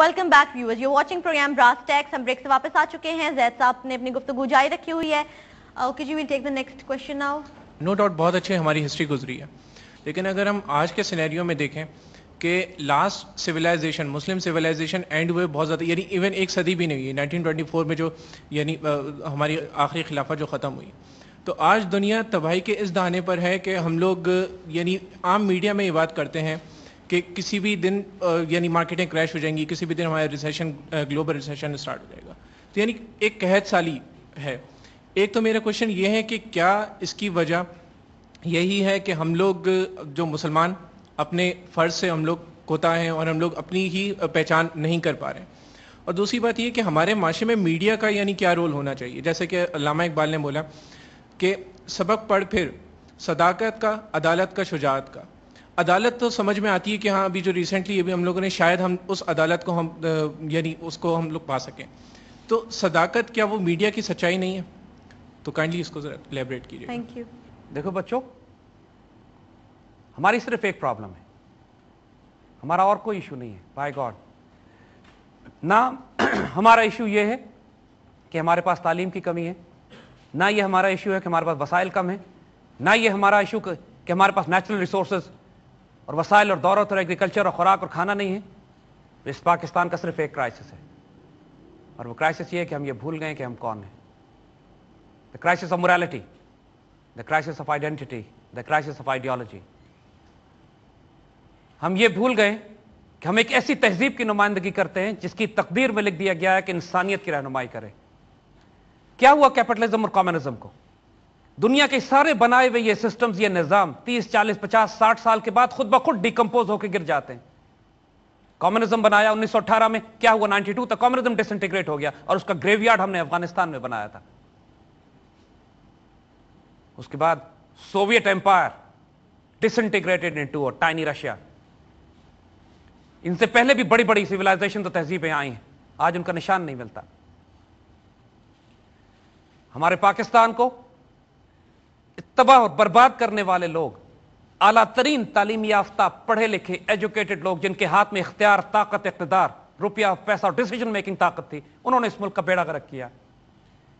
Welcome back viewers, you watching program brass tacks. ہم break سے واپس آ چکے ہیں. زید صاحب نے اپنی گفتگو جاری رکھی ہوئی ہے. اوکے جی، we'll take the next question now. No doubt بہت اچھے ہماری ہسٹری گزری ہے، لیکن اگر ہم آج کے سینیریو میں دیکھیں کہ last civilization Muslim civilization end ہوئے بہت زیادہ، یعنی ایون ایک صدی بھی نہیں ہوئی 1924 میں جو یعنی ہماری آخری خلافت جو ختم ہوئی، تو آج دنیا تباہی کے اس دہانے پر ہے کہ ہم لوگ یعنی عام میڈیا میں یہ بات کرتے ہیں کہ کسی بھی دن یعنی مارکیٹیں کریش ہو جائیں گی، کسی بھی دن ہمارا ریسیشن گلوبل ریسیشن اسٹارٹ ہو جائے گا. تو یعنی ایک قحط سالی ہے. ایک تو میرا کوشچن یہ ہے کہ کیا اس کی وجہ یہی ہے کہ ہم لوگ جو مسلمان اپنے فرض سے ہم لوگ کوتا ہیں اور ہم لوگ اپنی ہی پہچان نہیں کر پا رہے ہیں. اور دوسری بات یہ کہ ہمارے معاشرے میں میڈیا کا یعنی کیا رول ہونا چاہیے، جیسے کہ علامہ اقبال نے بولا کہ سبق پڑھ پھر صداقت کا، عدالت کا، شجاعت کا. عدالت تو سمجھ میں آتی ہے کہ ہاں ابھی جو ریسنٹلی ابھی ہم لوگوں نے شاید ہم اس عدالت کو ہم یعنی اس کو ہم لوگ پا سکیں. تو صداقت کیا وہ میڈیا کی سچائی نہیں ہے؟ تو کائنڈلی اس کو ذرا الیبریٹ کیجیے. Thank you. دیکھو بچوں، ہماری صرف ایک پرابلم ہے، ہمارا اور کوئی ایشو نہیں ہے بائی گاڈ. نہ ہمارا ایشو یہ ہے کہ ہمارے پاس تعلیم کی کمی ہے، نہ یہ ہمارا ایشو ہے کہ ہمارے پاس وسائل کم ہیں، نہ یہ ہمارا ایشو کہ ہمارے پاس نیچرل ریسورسز اور وسائل اور دولت اور ایگریکلچر اور خوراک اور کھانا نہیں ہے. اس پاکستان کا صرف ایک کرائسس ہے، اور وہ کرائسس یہ ہے کہ ہم یہ بھول گئے کہ ہم کون ہیں. The crisis of morality, the crisis of identity, the crisis of ideology. ہم یہ بھول گئے کہ ہم ایک ایسی تہذیب کی نمائندگی کرتے ہیں جس کی تقدیر میں لکھ دیا گیا ہے کہ انسانیت کی رہنمائی کرے. کیا ہوا کیپٹلزم اور کمیونزم کو؟ دنیا کے سارے بنائے ہوئے یہ سسٹمز، یہ نظام 30 40 50 60 سال کے بعد خود بخود ڈیکمپوز ہو کے گر جاتے ہیں. کمیونزم بنایا 1918 میں، کیا ہوا 92 تک کمیونزم ڈس انٹیگریٹ ہو گیا، اور اس کا گریو یارڈ ہم نے افغانستان میں بنایا تھا. اس کے بعد سوویت ایمپائر ڈس انٹیگریٹڈ انٹو اے ٹائنی رشیا. ان سے پہلے بھی بڑی بڑی سیولائزیشن تو تہذیبیں آئی ہیں، آج ان کا نشان نہیں ملتا. ہمارے پاکستان کو تباہ اور برباد کرنے والے لوگ، اعلیٰ ترین تعلیم یافتہ پڑھے لکھے ایجوکیٹڈ لوگ جن کے ہاتھ میں اختیار، طاقت، اقتدار، روپیہ، پیسہ اور ڈیسیجن میکنگ طاقت تھی، انہوں نے اس ملک کا بیڑا غرق کیا.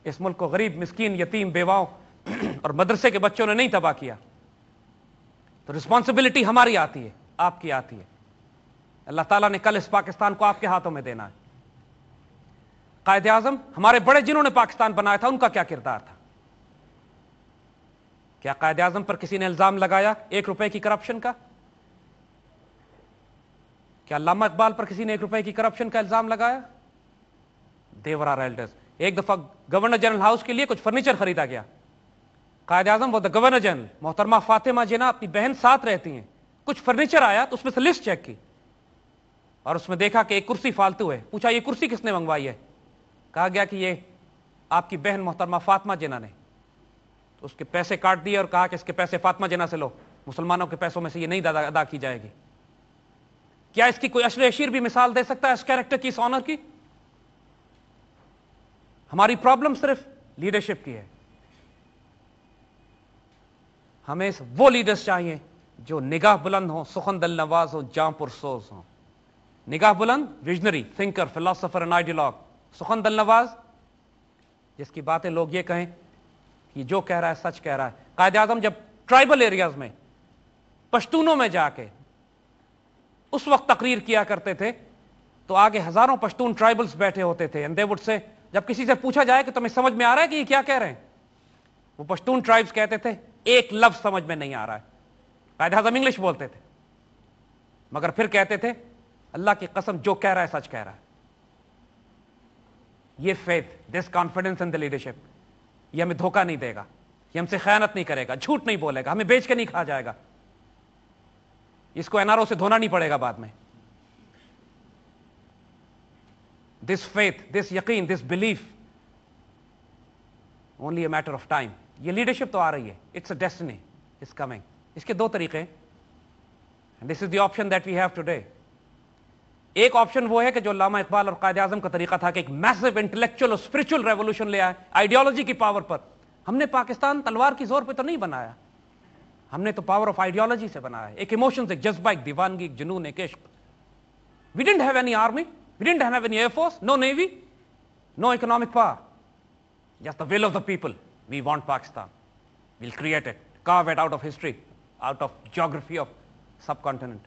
اس ملک کو غریب، مسکین، یتیم، بیواؤں اور مدرسے کے بچوں نے نہیں تباہ کیا. تو رسپانسبلٹی ہماری آتی ہے، آپ کی آتی ہے. اللہ تعالیٰ نے کل اس پاکستان کو آپ کے ہاتھوں میں دینا ہے. قائد اعظم، ہمارے بڑے جنہوں نے پاکستان بنایا تھا، ان کا کیا کردار تھا؟ کیا قائد اعظم پر کسی نے الزام لگایا 1 روپے کی کرپشن کا؟ کیا علامہ اقبال پر کسی نے 1 روپے کی کرپشن کا الزام لگایا؟ دیور آر ایلڈرز. ایک دفعہ گورنر جنرل ہاؤس کے لیے کچھ فرنیچر خریدا گیا. قائد اعظم وہ دا گورنر جنرل، محترمہ فاطمہ جناح اپنی بہن ساتھ رہتی ہیں. کچھ فرنیچر آیا تو اس میں سے لسٹ چیک کی، اور اس میں دیکھا کہ ایک کرسی فالتو ہے. پوچھا یہ کرسی کس نے منگوائی ہے؟ کہا گیا کہ یہ آپ کی بہن محترمہ فاطمہ جناح نے. تو اس کے پیسے کاٹ دیے اور کہا کہ اس کے پیسے فاطمہ جناح سے لو، مسلمانوں کے پیسوں میں سے یہ نہیں ادا کی جائے گی. کیا اس کی کوئی اشر اشیر بھی مثال دے سکتا ہے اس کیریکٹر کی، اس آنر کی؟ ہماری پرابلم صرف لیڈرشپ کی ہے. ہمیں وہ لیڈرز چاہیے جو نگاہ بلند ہوں، سخن دل نواز ہوں، جاں پرسوز ہوں. نگاہ بلند، ویژنری، تھنکر، فلاسفر اینڈ آئیڈیالوگ. سخن دل نواز، جس کی باتیں لوگ یہ کہیں کہ جو کہہ رہا ہے سچ کہہ رہا ہے. قائد اعظم جب ٹرائبل ایریاز میں، پشتونوں میں جا کے اس وقت تقریر کیا کرتے تھے تو آگے ہزاروں پشتون ٹرائبلز بیٹھے ہوتے تھے. اینڈ دے وڈ سے، جب کسی سے پوچھا جائے کہ تمہیں سمجھ میں آ رہا ہے کہ یہ کیا کہہ رہے ہیں، وہ پشتون ٹرائبز کہتے تھے ایک لفظ سمجھ میں نہیں آ رہا ہے. قائد اعظم انگلش بولتے تھے مگر پھر کہتے تھے اللہ کی قسم جو کہہ رہا ہے سچ کہہ رہا ہے. یہ فیتھ، دس کانفیڈنس ان دی لیڈرشپ، یہ ہمیں دھوکہ نہیں دے گا، یہ ہم سے خیانت نہیں کرے گا، جھوٹ نہیں بولے گا، ہمیں بیچ کے نہیں کھا جائے گا. اس کو NRO سے دھونا نہیں پڑے گا بعد میں. دس فیتھ، دس یقین، this belief, only a matter of time. یہ لیڈرشپ تو آ رہی ہے، it's a destiny, it's coming. اس کے 2 طریقے ہیں. This is the option that we have today. ایک آپشن وہ ہے کہ جو علامہ اقبال اور قائد اعظم کا طریقہ تھا کہ ایک میسو انٹلیکچوئل اور اسپرچل ریولوشن لے آئے آئیڈیالوجی کی پاور پر. ہم نے پاکستان تلوار کی زور پہ تو نہیں بنایا، ہم نے تو پاور آف آئیڈیالوجی سے بنایا. ایک ایموشن، ایک جذبہ، ایک دیوانگی، ایک جنون، ایک عشق. We didn't have any army, We didn't have any air force, no navy, no economic power. Just the will of the people. We want Pakistan. We'll create it, carve it out of history, out of geography of subcontinent.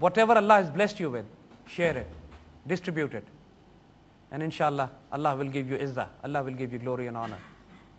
whatever Allah has blessed you with, share it, distribute it, and inshallah Allah will give you izzah, Allah will give you glory and honor.